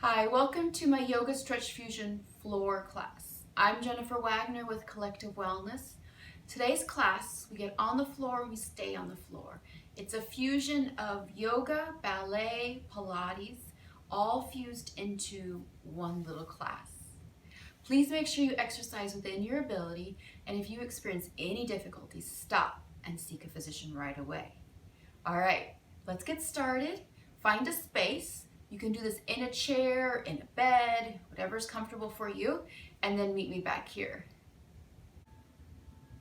Hi, welcome to my Yoga Stretch Fusion floor class. I'm Jennifer Wagner with Collective Wellness. Today's class, we get on the floor, we stay on the floor. It's a fusion of yoga, ballet, Pilates, all fused into one little class. Please make sure you exercise within your ability, and if you experience any difficulties, stop and seek a physician right away. All right, let's get started. Find a space. You can do this in a chair, in a bed, whatever's comfortable for you, and then meet me back here.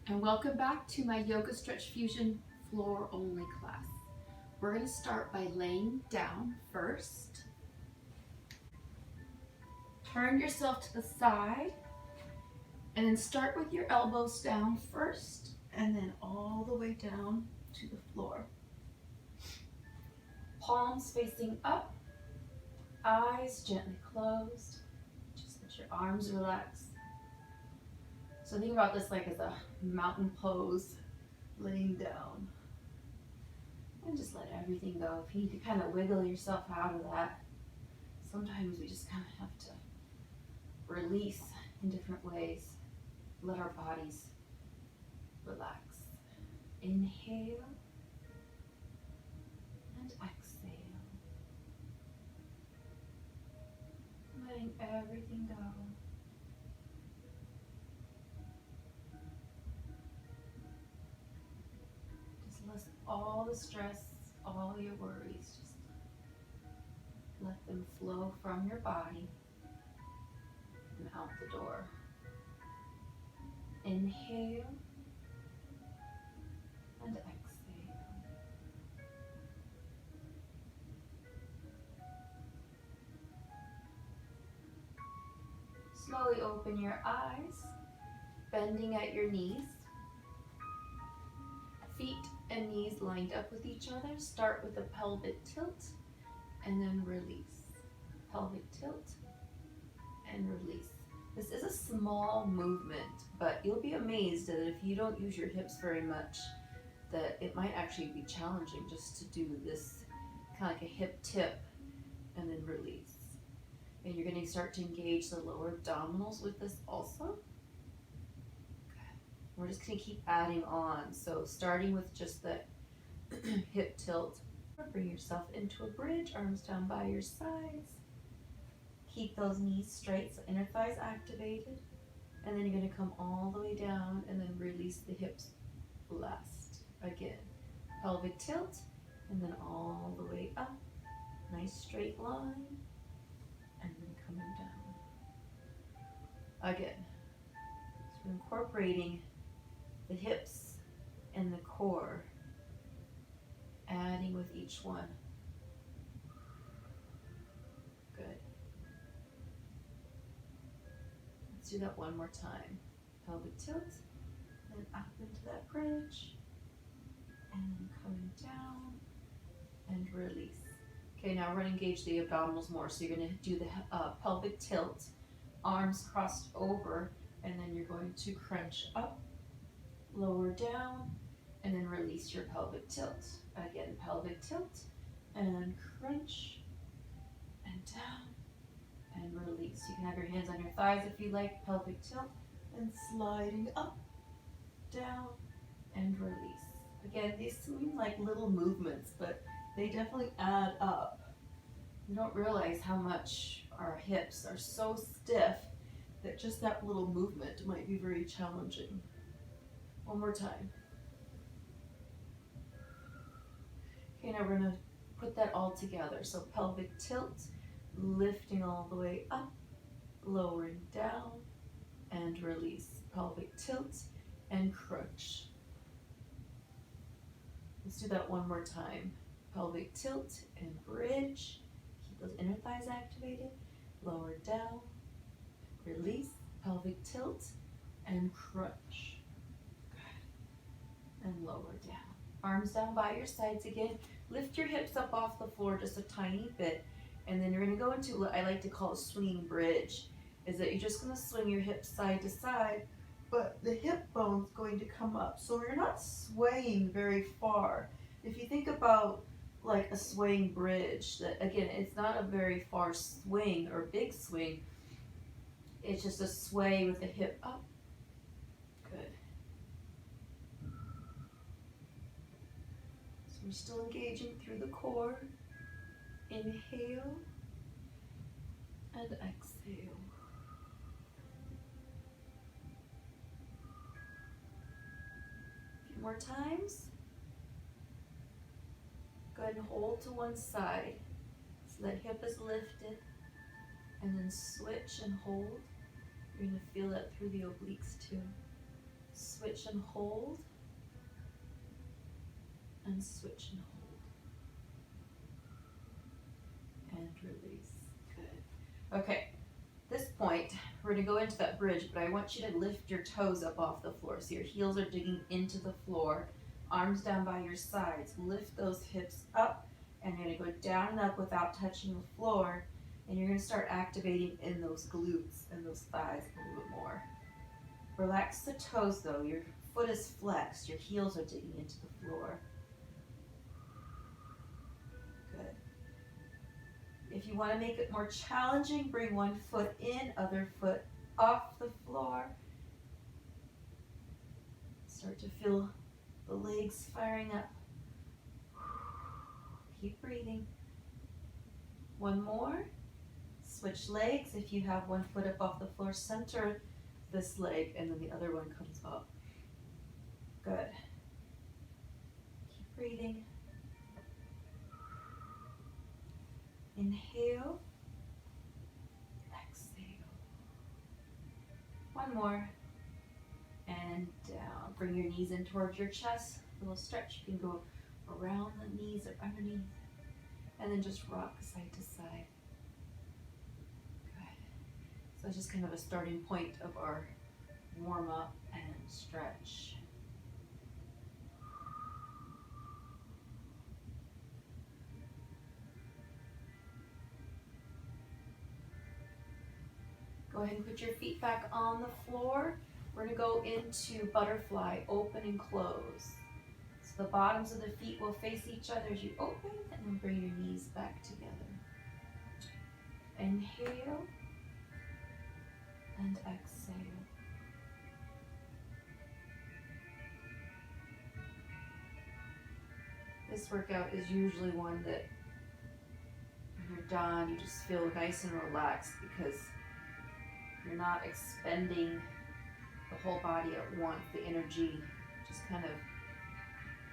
And welcome back to my Yoga Stretch Fusion floor only class. We're going to start by laying down first. Turn yourself to the side and then start with your elbows down first and then all the way down to the floor. Palms facing up. Eyes gently closed. Just let your arms relax. So think about this like as a mountain pose, laying down. And just let everything go. If you need to kind of wiggle yourself out of that, sometimes we just kind of have to release in different ways. Let our bodies relax. Inhale and exhale. Letting everything go. Just let all the stress, all your worries, just let them flow from your body and out the door. Inhale and exhale. Slowly open your eyes, bending at your knees. Feet and knees lined up with each other. Start with a pelvic tilt and then release. Pelvic tilt and release. This is a small movement, but you'll be amazed that if you don't use your hips very much, that it might actually be challenging just to do this kind of like a hip tip and then release. And you're going to start to engage the lower abdominals with this also. Okay. We're just going to keep adding on. So starting with just the hip tilt. Bring yourself into a bridge, arms down by your sides. Keep those knees straight, so inner thighs activated. And then you're going to come all the way down and then release the hips last. Again, pelvic tilt and then all the way up. Nice straight line. And then coming down. Again. So we're incorporating the hips and the core, adding with each one. Good. Let's do that one more time. Pelvic tilt, then up into that bridge, and then coming down and release. Okay, now we're going to engage the abdominals more. So you're going to do the pelvic tilt, arms crossed over, and then you're going to crunch up, lower down, and then release your pelvic tilt. Again, pelvic tilt, and crunch, and down, and release. You can have your hands on your thighs if you like, pelvic tilt, and sliding up, down, and release. Again, these seem like little movements, but they definitely add up. We don't realize how much our hips are so stiff that just that little movement might be very challenging. One more time. Okay, now we're going to put that all together. So pelvic tilt, lifting all the way up, lowering down, and release. Pelvic tilt and crunch. Let's do that one more time. Pelvic tilt and bridge. Keep those inner thighs activated. Lower down, release. Pelvic tilt and crunch. Good. And lower down. Arms down by your sides again. Lift your hips up off the floor just a tiny bit. And then you're going to go into what I like to call a swinging bridge. Is that you're just going to swing your hips side to side, but the hip bone's going to come up. So you're not swaying very far. If you think about like a swaying bridge. That again, it's not a very far swing or big swing. It's just a sway with the hip up. Good. So we're still engaging through the core. Inhale and exhale. A few more times. Go ahead and hold to one side. So that hip is lifted. And then switch and hold. You're going to feel that through the obliques too. Switch and hold. And switch and hold. And release. Good. Okay. At this point, we're going to go into that bridge, but I want you to lift your toes up off the floor. So your heels are digging into the floor. Arms down by your sides. Lift those hips up. And you're going to go down and up without touching the floor. And you're going to start activating in those glutes and those thighs a little bit more. Relax the toes though. Your foot is flexed. Your heels are digging into the floor. Good. If you want to make it more challenging, bring one foot in, other foot off the floor. Start to feel the legs firing up. Keep breathing. One more. Switch legs. If you have one foot up off the floor, center this leg and then the other one comes up. Good. Keep breathing. Inhale. Exhale. One more. And down. Bring your knees in towards your chest. A little stretch. You can go around the knees or underneath. And then just rock side to side. So it's just kind of a starting point of our warm up and stretch. Go ahead and put your feet back on the floor. We're going to go into butterfly, open and close. So the bottoms of the feet will face each other as you open, and then bring your knees back together. Inhale. And exhale. This workout is usually one that when you're done, you just feel nice and relaxed because you're not expending the whole body at once. The energy just kind of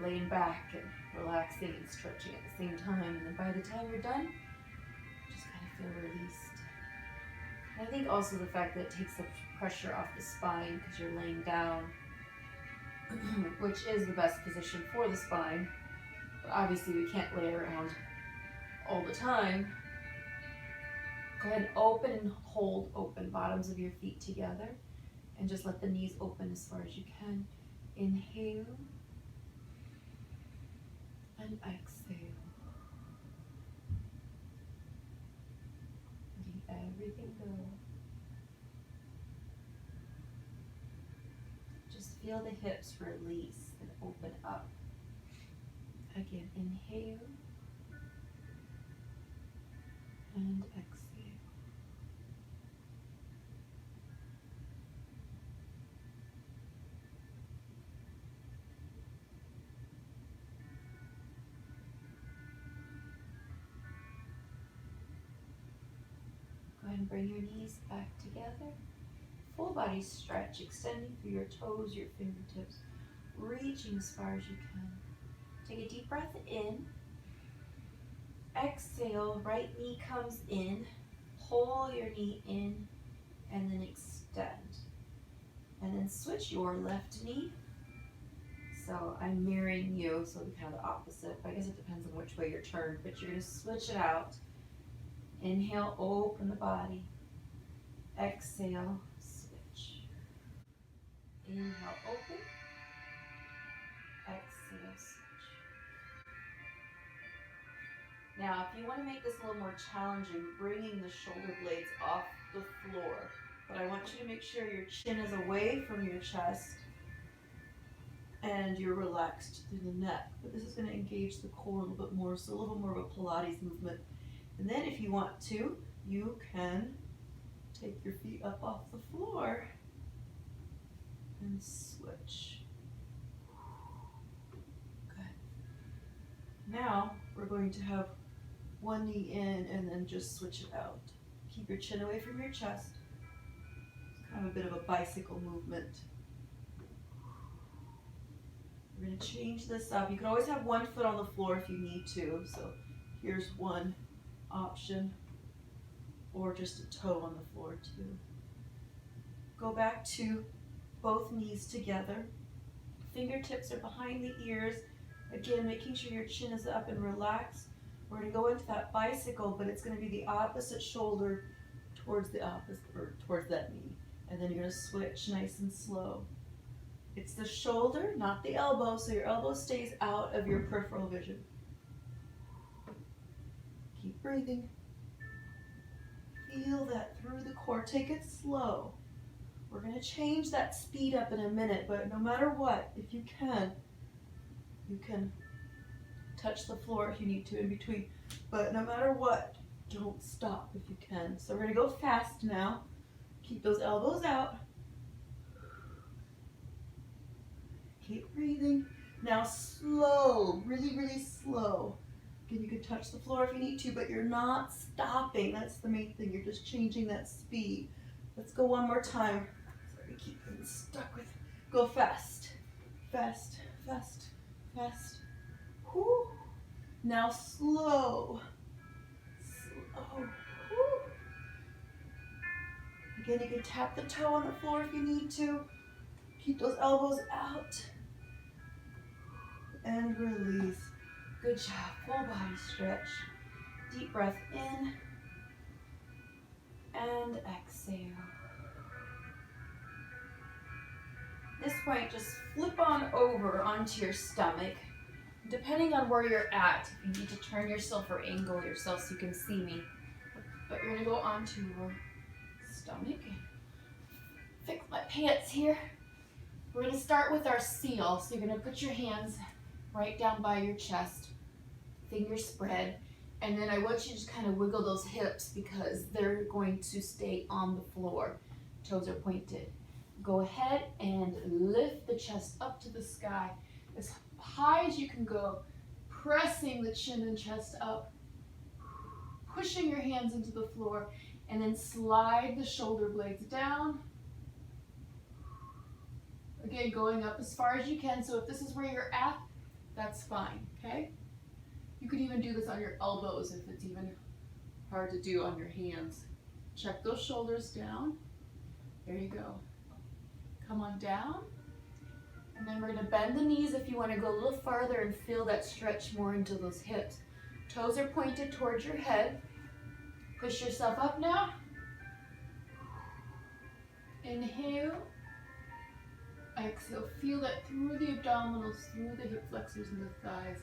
laying back and relaxing and stretching at the same time. And then by the time you're done, you just kind of feel released. I think also the fact that it takes the pressure off the spine because you're laying down, which is the best position for the spine. But obviously we can't lay around all the time. Go ahead and open and hold open, bottoms of your feet together. And just let the knees open as far as you can. Inhale. And exhale. Everything go. Just feel the hips release and open up. Again, inhale and exhale. Go ahead and bring your knees back together. Full body stretch, extending through your toes, your fingertips, reaching as far as you can. Take a deep breath in. Exhale, right knee comes in. Pull your knee in and then extend. And then switch your left knee. So I'm mirroring you, so it'll be kind of the opposite. I guess it depends on which way you're turned, but you're going to switch it out. Inhale, open the body. Exhale, switch. Inhale, open. Exhale, switch. Now, if you want to make this a little more challenging, bringing the shoulder blades off the floor. But I want you to make sure your chin is away from your chest and you're relaxed through the neck. But this is going to engage the core a little bit more, so a little more of a Pilates movement. And then if you want to, you can take your feet up off the floor and switch. Good. Now we're going to have one knee in and then just switch it out. Keep your chin away from your chest. It's kind of a bit of a bicycle movement. We're going to change this up. You can always have one foot on the floor if you need to. So here's one option, or just a toe on the floor too. Go back to both knees together. Fingertips are behind the ears. Again, making sure your chin is up and relaxed. We're going to go into that bicycle, but it's going to be the opposite shoulder towards the opposite, or towards that knee. And then you're going to switch nice and slow. It's the shoulder, not the elbow, so your elbow stays out of your peripheral vision. Keep breathing. Feel that through the core. Take it slow. We're going to change that speed up in a minute, but no matter what, if you can touch the floor if you need to in between. But no matter what, don't stop if you can. So we're going to go fast now. Keep those elbows out. Keep breathing. Now slow, really, really slow. Again, you can touch the floor if you need to, but you're not stopping. That's the main thing. You're just changing that speed. Let's go one more time. Sorry to keep getting stuck with. Go fast, fast, fast, fast. Whew. Now slow, slow. Whew. Again, you can tap the toe on the floor if you need to. Keep those elbows out. And release. Good job. Full body stretch. Deep breath in. And exhale. At this point, just flip on over onto your stomach. Depending on where you're at, if you need to turn yourself or angle yourself so you can see me. But you're going to go onto your stomach. Fix my pants here. We're going to start with our seal. So you're going to put your hands right down by your chest, fingers spread, and then I want you to just kind of wiggle those hips because they're going to stay on the floor. Toes are pointed. Go ahead and lift the chest up to the sky as high as you can go, pressing the chin and chest up, pushing your hands into the floor, and then slide the shoulder blades down. Again, going up as far as you can, so if this is where you're at, that's fine, okay? You could even do this on your elbows if it's even hard to do on your hands. Check those shoulders down. There you go. Come on down. And then we're going to bend the knees if you want to go a little farther and feel that stretch more into those hips. Toes are pointed towards your head. Push yourself up now. Inhale. Exhale. Feel that through the abdominals, through the hip flexors and the thighs.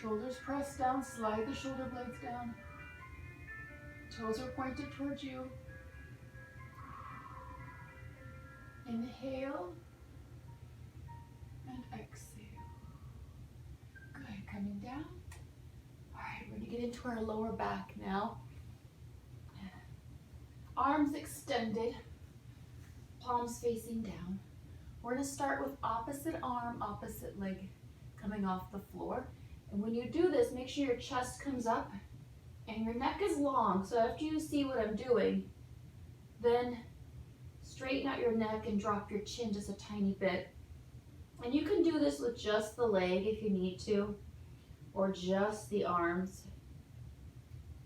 Shoulders press down, slide the shoulder blades down. Toes are pointed towards you. Inhale and exhale. Good, coming down. All right, we're gonna get into our lower back now. Arms extended, palms facing down. We're gonna start with opposite arm, opposite leg coming off the floor. And when you do this, make sure your chest comes up and your neck is long. So after you see what I'm doing, then straighten out your neck and drop your chin just a tiny bit. And you can do this with just the leg if you need to, or just the arms,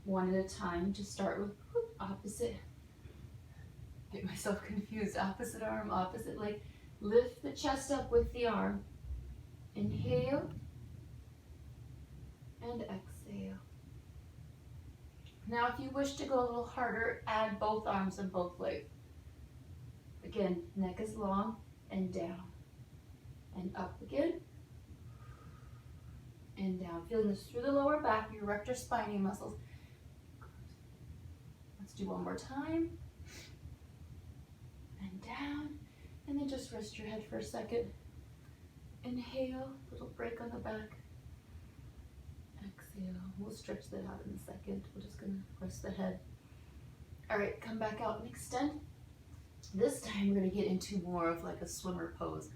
one at a time. To start with opposite, get myself confused, opposite arm, opposite leg. Lift the chest up with the arm. Inhale and exhale. Now if you wish to go a little harder, add both arms and both legs. Again, neck is long and down. And up again. And down. Feeling this through the lower back, your rector spinae muscles. Let's do one more time. And down. And then just rest your head for a second. Inhale, little break on the back. Exhale. We'll stretch that out in a second. We're just gonna rest the head. All right, come back out and extend. This time we're gonna get into more of like a swimmer pose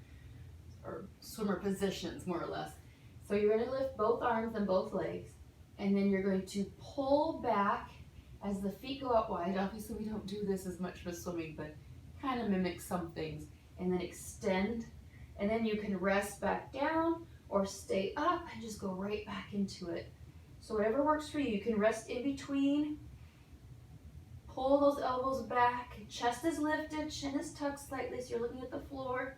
or swimmer positions, more or less. So you're gonna lift both arms and both legs, and then you're going to pull back as the feet go out wide. Obviously we don't do this as much for swimming, but kind of mimic some things. And then extend, and then you can rest back down or stay up and just go right back into it. So whatever works for you. You can rest in between. Pull those elbows back. Chest is lifted, chin is tucked slightly so you're looking at the floor.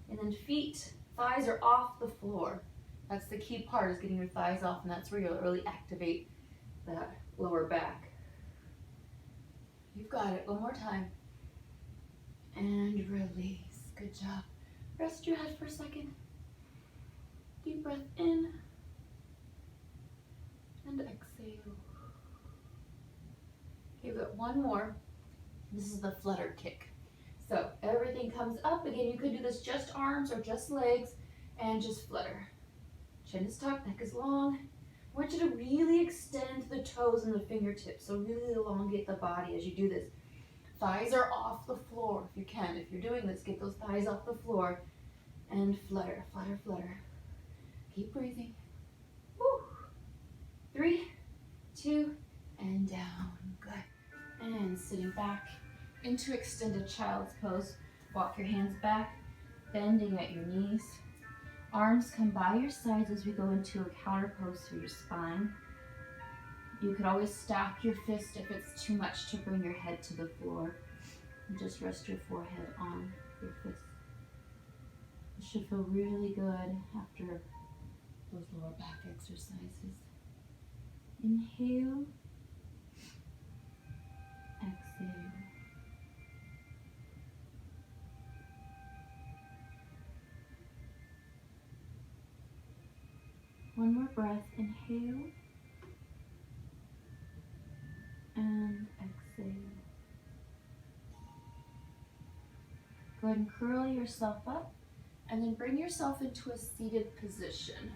And then feet, thighs are off the floor. That's the key part, is getting your thighs off, and that's where you'll really activate that lower back. You've got it. One more time. And release. Good job. Rest your head for a second. Deep breath in. And exhale. Okay, we've got one more. This is the flutter kick. So everything comes up. Again, you could do this just arms or just legs, and just flutter. Chin is tucked, neck is long. I want you to really extend the toes and the fingertips. So really elongate the body as you do this. Thighs are off the floor if you can. If you're doing this, get those thighs off the floor and flutter, flutter, flutter. Keep breathing. Woo. 3, 2, and down. Good. And sitting back into extended child's pose. Walk your hands back, bending at your knees. Arms come by your sides as we go into a counter pose for your spine. You could always stack your fist if it's too much to bring your head to the floor. And just rest your forehead on your fist. It should feel really good after those lower back exercises. Inhale. Exhale. One more breath. Inhale. And exhale. Go ahead and curl yourself up, and then bring yourself into a seated position.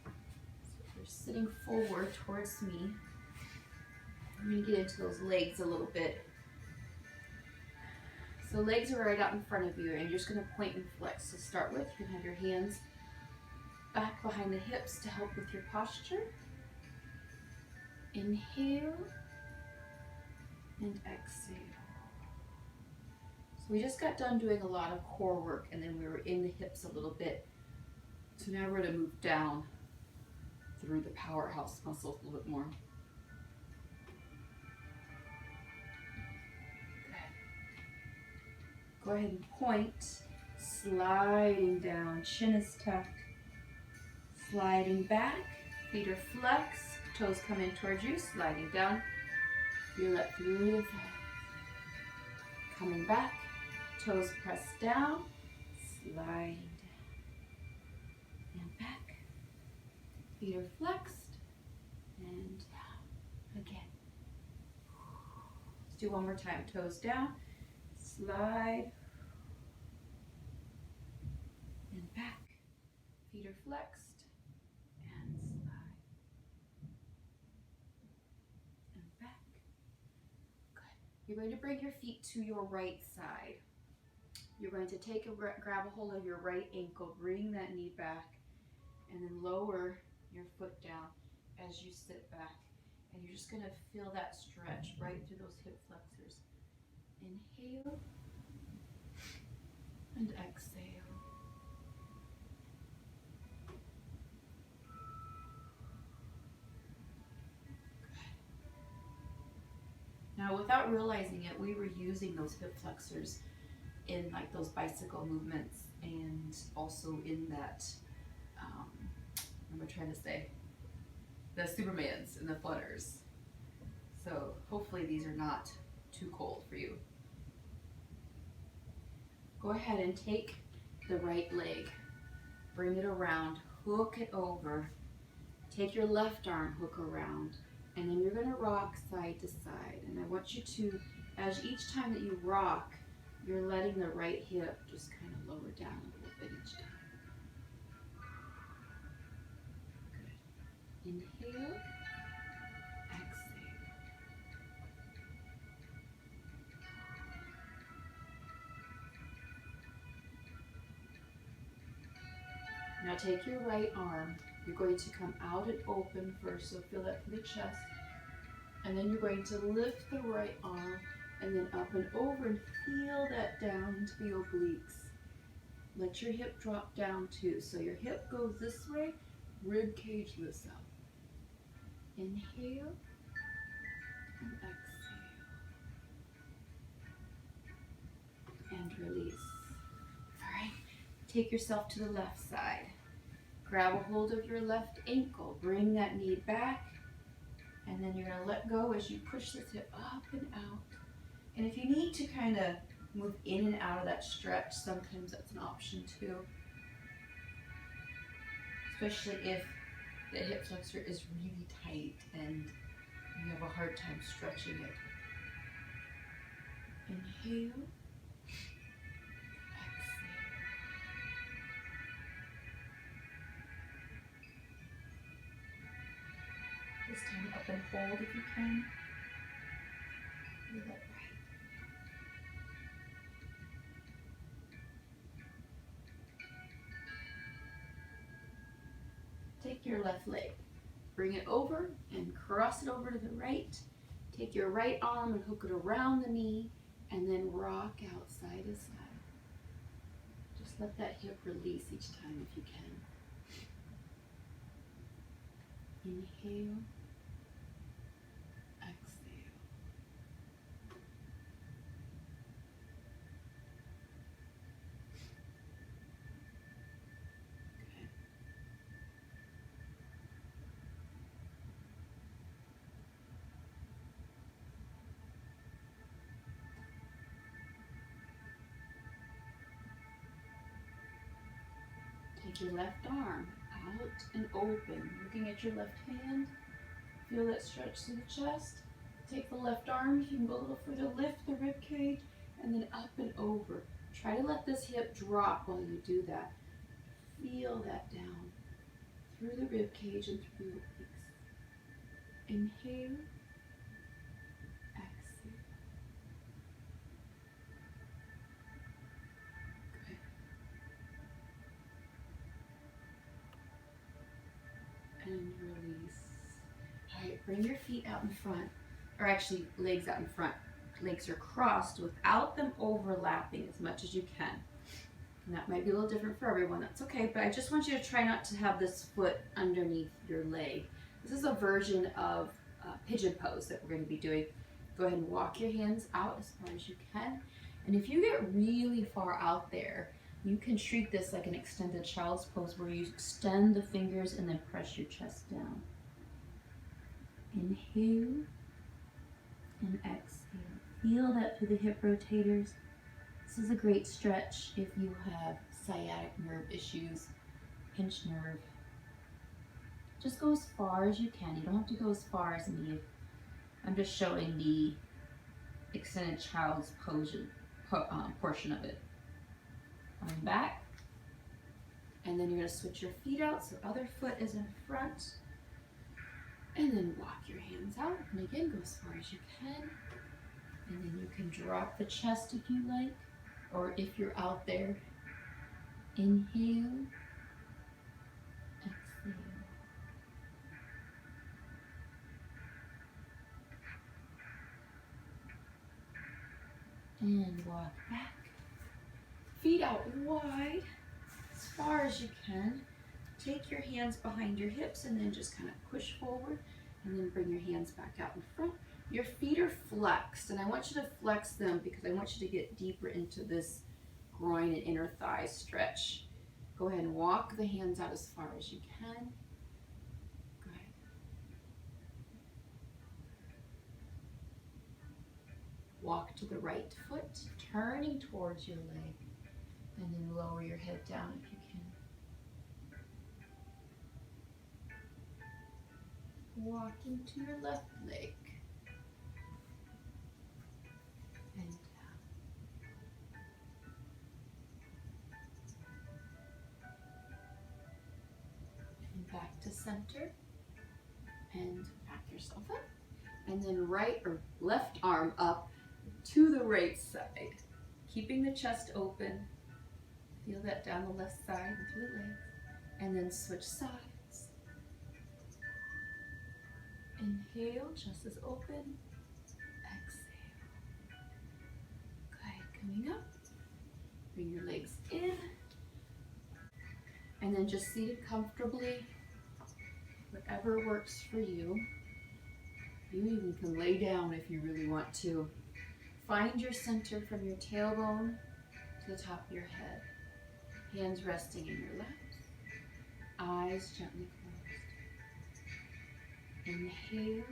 So if you're sitting forward towards me, I'm going to get into those legs a little bit. So legs are right out in front of you, and you're just going to point and flex. To start with, you can have your hands back behind the hips to help with your posture. Inhale and exhale. So we just got done doing a lot of core work, and then we were in the hips a little bit. So now we're going to move down through the powerhouse muscles a little bit more. Good. Go ahead and point, sliding down, chin is tucked, sliding back, feet are flexed, toes come in towards you, sliding down, feel that through the thighs. Coming back, toes pressed down, sliding down, and back, feet are flexed, and down, again. Let's do one more time, toes down, slide, and back, feet are flexed, and slide, and back. Good. You're going to bring your feet to your right side. You're going to grab a hold of your right ankle, bring that knee back, and then lower your foot down as you sit back. And you're just going to feel that stretch right through those hip flexors. Inhale and exhale. Now, without realizing it, we were using those hip flexors in like those bicycle movements, and also in that, what am I trying to say? The Supermans and the flutters. So hopefully these are not too cold for you. Go ahead and take the right leg, bring it around, hook it over, take your left arm, hook around, and then you're going to rock side to side. And I want you to, as each time that you rock, you're letting the right hip just kind of lower down a little bit each time. Inhale, exhale. Now take your right arm. You're going to come out and open first, so feel that through the chest. And then you're going to lift the right arm and then up and over and feel that down into the obliques. Let your hip drop down too. So your hip goes this way, rib cage lifts up. Inhale and exhale. And release. All right, take yourself to the left side. Grab a hold of your left ankle. Bring that knee back. And then you're going to let go as you push this hip up and out. And if you need to kind of move in and out of that stretch, sometimes that's an option too. Especially if the hip flexor is really tight and you have a hard time stretching it. Inhale. Exhale. This time up and hold if you can. Feel that breath. Take your left leg, bring it over and cross it over to the right. Take your right arm and hook it around the knee and then rock out side to side. Just let that hip release each time if you can. Inhale, exhale. Good. Take your left arm out and open, looking at your left hand. Feel that stretch through the chest. Take the left arm, you can go a little further, lift the rib cage, and then up and over. Try to let this hip drop while you do that. Feel that down through the rib cage and through the obliques. Inhale, exhale. Good. And release. All right, bring your feet out in front, or actually legs out in front. Legs are crossed without them overlapping as much as you can. And that might be a little different for everyone, that's okay, but I just want you to try not to have this foot underneath your leg. This is a version of pigeon pose that we're going to be doing. Go ahead and walk your hands out as far as you can. And if you get really far out there, you can treat this like an extended child's pose where you extend the fingers and then press your chest down. Inhale and exhale. Feel that through the hip rotators. This is a great stretch if you have sciatic nerve issues, pinched nerve. Just go as far as you can. You don't have to go as far as me. I'm just showing the extended child's portion of it. Arm back. And then you're going to switch your feet out so other foot is in front. And then walk your hands out. And again, go as far as you can. And then you can drop the chest if you like. Or if you're out there, inhale, exhale. And walk back. Feet out wide, as far as you can. Take your hands behind your hips and then just kind of push forward. And then bring your hands back out in front. Your feet are flexed, and I want you to flex them because I want you to get deeper into this groin and inner thigh stretch. Go ahead and walk the hands out as far as you can. Go ahead. Walk to the right foot, turning towards your leg, and then lower your head down if you can. Walking to your left leg. And down. And back to center. And back yourself up. And then right or left arm up to the right side. Keeping the chest open. Feel that down the left side and through the legs. And then switch sides. Inhale, chest is open. Exhale. Good, coming up. Bring your legs in. And then just seated comfortably. Whatever works for you. You even can lay down if you really want to. Find your center from your tailbone to the top of your head. Hands resting in your laps. Eyes gently closed. Inhale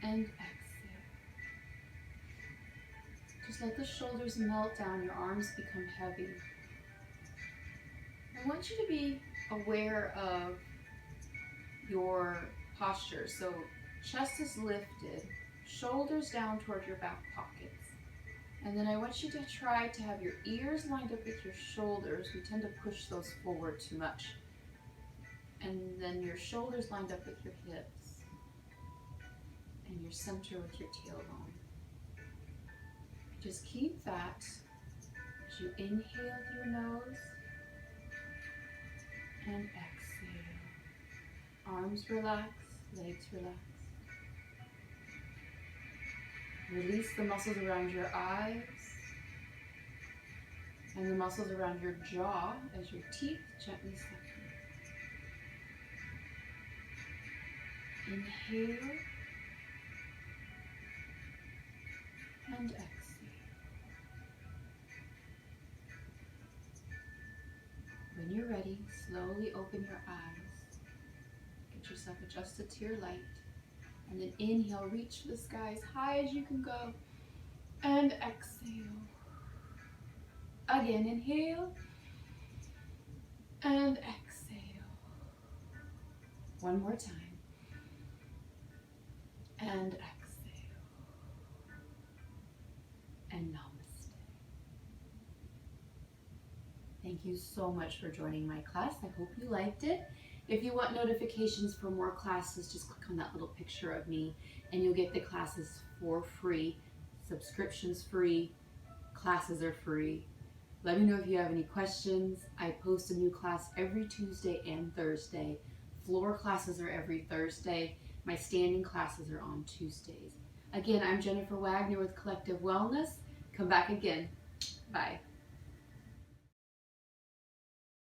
and exhale. Just let the shoulders melt down, your arms become heavy. I want you to be aware of your posture. So chest is lifted, shoulders down toward your back pockets. And then I want you to try to have your ears lined up with your shoulders. We tend to push those forward too much. And then your shoulders lined up with your hips. And your center with your tailbone. Just keep that as you inhale through your nose and exhale. Arms relax, legs relax. Release the muscles around your eyes and the muscles around your jaw as your teeth gently separate. Inhale and exhale. When you're ready, slowly open your eyes. Get yourself adjusted to your light. And then inhale, reach for the sky as high as you can go. And exhale. Again, inhale. And exhale. One more time. And exhale. And namaste. Thank you so much for joining my class. I hope you liked it. If you want notifications for more classes, just click on that little picture of me and you'll get the classes for free. Subscriptions free, classes are free. Let me know if you have any questions. I post a new class every Tuesday and Thursday. Floor classes are every Thursday. My standing classes are on Tuesdays. Again, I'm Jennifer Wagner with Collective Wellness. Come back again. Bye.